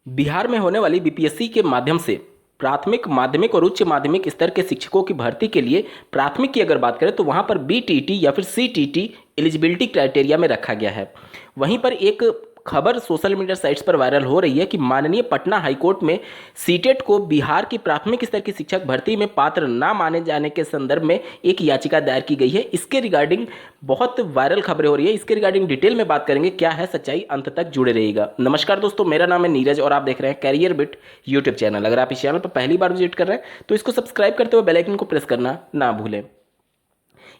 बिहार में होने वाली बीपीएससी के माध्यम से प्राथमिक, माध्यमिक और उच्च माध्यमिक स्तर के शिक्षकों की भर्ती के लिए प्राथमिक की अगर बात करें तो वहां पर बीटीटी या फिर सीटीटी एलिजिबिलिटी क्राइटेरिया में रखा गया है। वहीं पर एक खबर सोशल मीडिया साइट्स पर वायरल हो रही है कि माननीय पटना हाईकोर्ट में सीटेट को बिहार की प्राथमिक स्तर की शिक्षक भर्ती में पात्र ना माने जाने के संदर्भ में एक याचिका दायर की गई है। इसके रिगार्डिंग बहुत वायरल खबरें हो रही है। इसके रिगार्डिंग डिटेल में बात करेंगे, क्या है सच्चाई, अंत तक जुड़े रहिएगा। नमस्कार दोस्तों, मेरा नाम है नीरज और आप देख रहे हैं कैरियर बिट यूट्यूब चैनल। अगर आप इस चैनल पर पहली बार विजिट कर रहे हैं तो इसको सब्सक्राइब करते हुए बेल आइकन को प्रेस करना ना भूलें।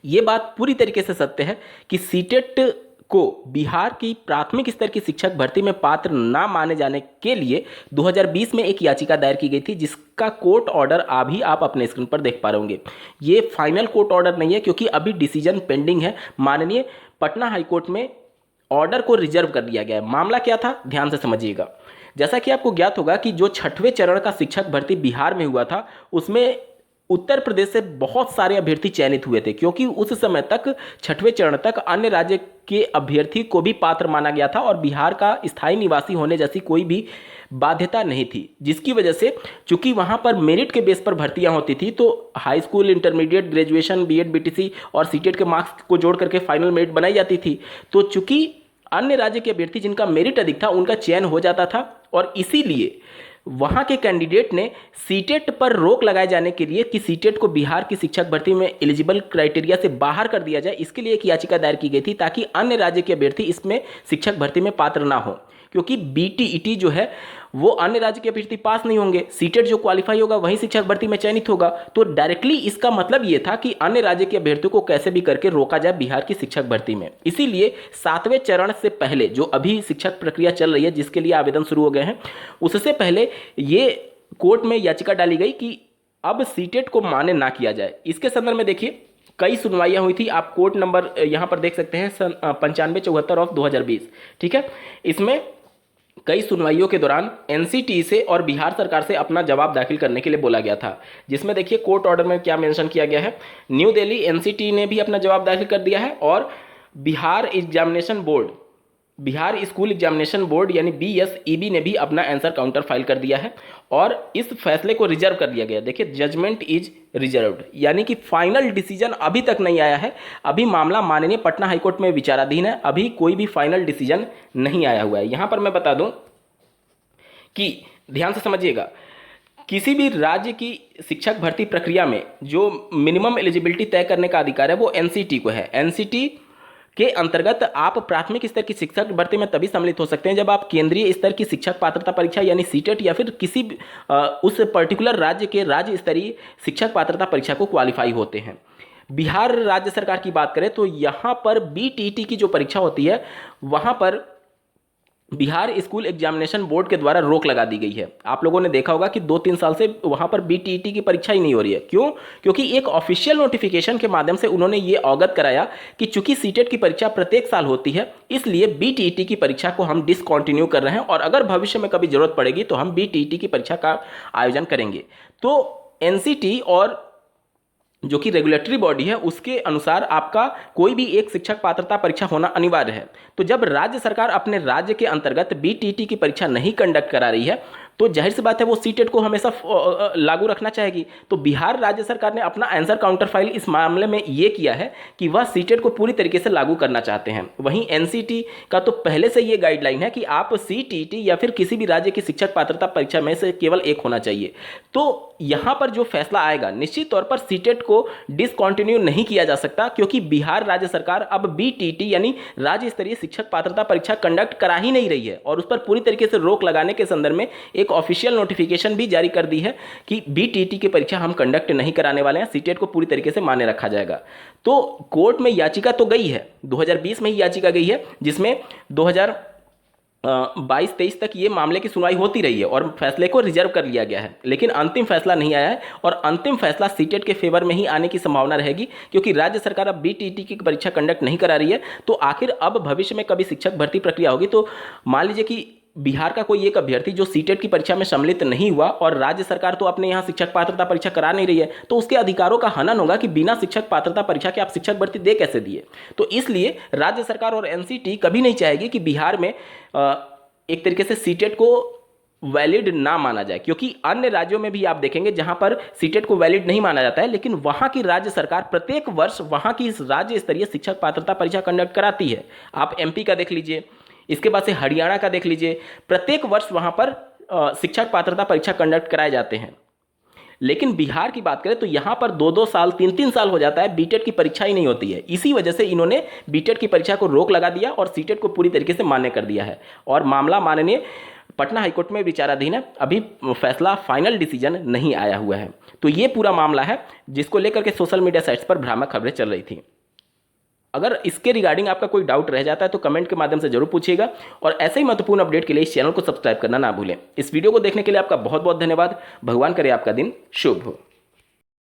ये बात पूरी तरीके से सत्य है कि सीटेट को बिहार की प्राथमिक स्तर की शिक्षक भर्ती में पात्र ना माने जाने के लिए 2020 में एक याचिका दायर की गई थी, जिसका कोर्ट ऑर्डर अभी आप अपने स्क्रीन पर देख पा रहे होंगे। ये फाइनल कोर्ट ऑर्डर नहीं है क्योंकि अभी डिसीजन पेंडिंग है। माननीय पटना हाईकोर्ट में ऑर्डर को रिजर्व कर दिया गया है। मामला क्या था, ध्यान से समझिएगा। जैसा कि आपको ज्ञात होगा कि जो 6वें चरण का शिक्षक भर्ती बिहार में हुआ था, उसमें उत्तर प्रदेश से बहुत सारे अभ्यर्थी चयनित हुए थे, क्योंकि उस समय तक 6वें चरण तक अन्य राज्य के अभ्यर्थी को भी पात्र माना गया था और बिहार का स्थायी निवासी होने जैसी कोई भी बाध्यता नहीं थी, जिसकी वजह से चूंकि वहां पर मेरिट के बेस पर भर्तियां होती थी तो high school, intermediate, graduation, B Ed, BTC और सीटेट के मार्क्स को जोड़ करके फाइनल मेरिट बनाई जाती थी। तो चूंकि अन्य राज्य के अभ्यर्थी जिनका मेरिट अधिक था उनका चयन हो जाता था और इसीलिए वहां के कैंडिडेट ने सीटेट पर रोक लगाए जाने के लिए कि सीटेट को बिहार की शिक्षक भर्ती में एलिजिबल क्राइटेरिया से बाहर कर दिया जाए, इसके लिए एक याचिका दायर की गई थी ताकि अन्य राज्य के अभ्यर्थी इसमें शिक्षक भर्ती में पात्र ना हो। क्योंकि बीटीईटी जो है वो अन्य राज्य के अभ्यर्थी पास नहीं होंगे, सीटेट जो क्वालिफाई होगा वही शिक्षक भर्ती में चयनित होगा। तो डायरेक्टली इसका मतलब ये था कि अन्य राज्य के अभ्यर्थियों को कैसे भी करके रोका जाए बिहार की शिक्षक भर्ती में। इसीलिए 7वें चरण से पहले जो अभी शिक्षक प्रक्रिया चल रही है, जिसके लिए आवेदन शुरू हो गए हैं, उससे पहले ये कोर्ट में याचिका डाली गई कि अब सीटेट को मान्य ना किया जाए। इसके संदर्भ में देखिए कई सुनवाइयां हुई थी। आप कोर्ट नंबर यहां पर देख सकते हैं, सन 9574 ऑफ 2020। ठीक है, इसमें कई सुनवाइयों के दौरान एनसीटी से और बिहार सरकार से अपना जवाब दाखिल करने के लिए बोला गया था, जिसमें देखिए कोर्ट ऑर्डर में क्या मेंशन किया गया है। न्यू दिल्ली एनसीटी ने भी अपना जवाब दाखिल कर दिया है और Bihar examination board, Bihar school examination board यानी बीएसईबी ने भी अपना आंसर काउंटर फाइल कर दिया है और इस फैसले को रिजर्व कर दिया गया। देखिए, जजमेंट इज रिजर्व्ड, यानी कि फाइनल डिसीजन अभी तक नहीं आया है। अभी मामला माननीय पटना हाईकोर्ट में विचाराधीन है, अभी कोई भी फाइनल डिसीजन नहीं आया हुआ है। यहां पर मैं बता दूं कि ध्यान से समझिएगा, किसी भी राज्य की शिक्षक भर्ती प्रक्रिया में जो मिनिमम एलिजिबिलिटी तय करने का अधिकार है वो एनसीटी को है। एनसीटी के अंतर्गत आप प्राथमिक स्तर की शिक्षक भर्ती में तभी सम्मिलित हो सकते हैं जब आप केंद्रीय स्तर की शिक्षक पात्रता परीक्षा यानी सीटेट या फिर किसी उस पर्टिकुलर राज्य के राज्य स्तरीय शिक्षक पात्रता परीक्षा को क्वालिफाई होते हैं। बिहार राज्य सरकार की बात करें तो यहाँ पर बीटीटी की जो परीक्षा होती है वहाँ पर बिहार स्कूल एग्जामिनेशन बोर्ड के द्वारा रोक लगा दी गई है। आप लोगों ने देखा होगा कि 2-3 साल से वहां पर बीटीईटी की परीक्षा ही नहीं हो रही है। क्यों? क्योंकि एक ऑफिशियल नोटिफिकेशन के माध्यम से उन्होंने ये अवगत कराया कि चूंकि सीटेट की परीक्षा प्रत्येक साल होती है, इसलिए बीटीईटी की परीक्षा को हम डिसकंटिन्यू कर रहे हैं और अगर भविष्य में कभी जरूरत पड़ेगी तो हम बीटीईटी की परीक्षा का आयोजन करेंगे। तो एनसीटी और जो कि रेगुलेटरी बॉडी है उसके अनुसार आपका कोई भी एक शिक्षक पात्रता परीक्षा होना अनिवार्य है। तो जब राज्य सरकार अपने राज्य के अंतर्गत बीटीटी की परीक्षा नहीं कंडक्ट करा रही है तो जाहिर सी बात है वो सीटेट को हमेशा लागू रखना चाहेगी। तो बिहार राज्य सरकार ने अपना आंसर काउंटर फाइल इस मामले में ये किया है कि वह सीटेट को पूरी तरीके से लागू करना चाहते हैं। वहीं एनसीटी का तो पहले से ये गाइडलाइन है कि आप सीटीटी या फिर किसी भी राज्य की शिक्षक पात्रता परीक्षा में से केवल एक होना चाहिए। तो यहां पर जो फैसला आएगा, निश्चित तौर पर सीटेट को डिसकंटिन्यू नहीं किया जा सकता, क्योंकि बिहार राज्य सरकार अब बीटीटी यानी राज्य स्तरीय शिक्षक पात्रता परीक्षा कंडक्ट करा ही नहीं रही है और उस पर पूरी तरीके से रोक लगाने के संदर्भ में एक ऑफिशियल नोटिफिकेशन भी जारी कर दी है कि बीटीटी की परीक्षा हम कंडक्ट नहीं कराने वाले हैं, सीटेट को पूरी तरीके से मान्य रखा जाएगा। तो कोर्ट में याचिका तो गई है, 2020 में ही याचिका गई है, जिसमें 2022-23 तक ये मामले की सुनवाई होती रही है और फैसले को रिजर्व कर लिया गया है, लेकिन अंतिम फैसला नहीं आया है और अंतिम फैसला सीटेट के फेवर में ही आने की संभावना रहेगी, क्योंकि राज्य सरकार अब बीटीटी की परीक्षा कंडक्ट नहीं करा रही है। तो आखिर अब भविष्य में कभी शिक्षक भर्ती प्रक्रिया होगी तो मान लीजिए कि बिहार का कोई एक अभ्यर्थी जो सीटेट की परीक्षा में सम्मिलित नहीं हुआ और राज्य सरकार तो अपने यहाँ शिक्षक पात्रता परीक्षा करा नहीं रही है, तो उसके अधिकारों का हनन होगा कि बिना शिक्षक पात्रता परीक्षा के आप शिक्षक भर्ती दे कैसे दिए। तो इसलिए राज्य सरकार और एनसीटी कभी नहीं चाहेगी कि बिहार में एक तरीके से सीटेट को वैलिड ना माना जाए, क्योंकि अन्य राज्यों में भी आप देखेंगे जहां पर सीटेट को वैलिड नहीं माना जाता है, लेकिन वहां की राज्य सरकार प्रत्येक वर्ष वहां की इस राज्य स्तरीय शिक्षक पात्रता परीक्षा कंडक्ट कराती है। आप एमपी का देख लीजिए, इसके बाद से हरियाणा का देख लीजिए, प्रत्येक वर्ष वहां पर शिक्षक पात्रता परीक्षा कंडक्ट कराए जाते हैं। लेकिन बिहार की बात करें तो यहाँ पर 2-2 साल 3-3 साल हो जाता है, बीटेट की परीक्षा ही नहीं होती है। इसी वजह से इन्होंने बीटेट की परीक्षा को रोक लगा दिया और सीटेट को पूरी तरीके से मान्य कर दिया है। और मामला माननीय पटना हाईकोर्ट में विचाराधीन है, अभी फैसला फाइनल डिसीजन नहीं आया हुआ है। तो ये पूरा मामला है जिसको लेकर के सोशल मीडिया साइट्स पर भ्रामक खबरें चल रही थी। अगर इसके रिगार्डिंग आपका कोई डाउट रह जाता है तो कमेंट के माध्यम से जरूर पूछिएगा, और ऐसे ही महत्वपूर्ण अपडेट के लिए इस चैनल को सब्सक्राइब करना ना भूलें। इस वीडियो को देखने के लिए आपका बहुत बहुत धन्यवाद। भगवान करे आपका दिन शुभ हो।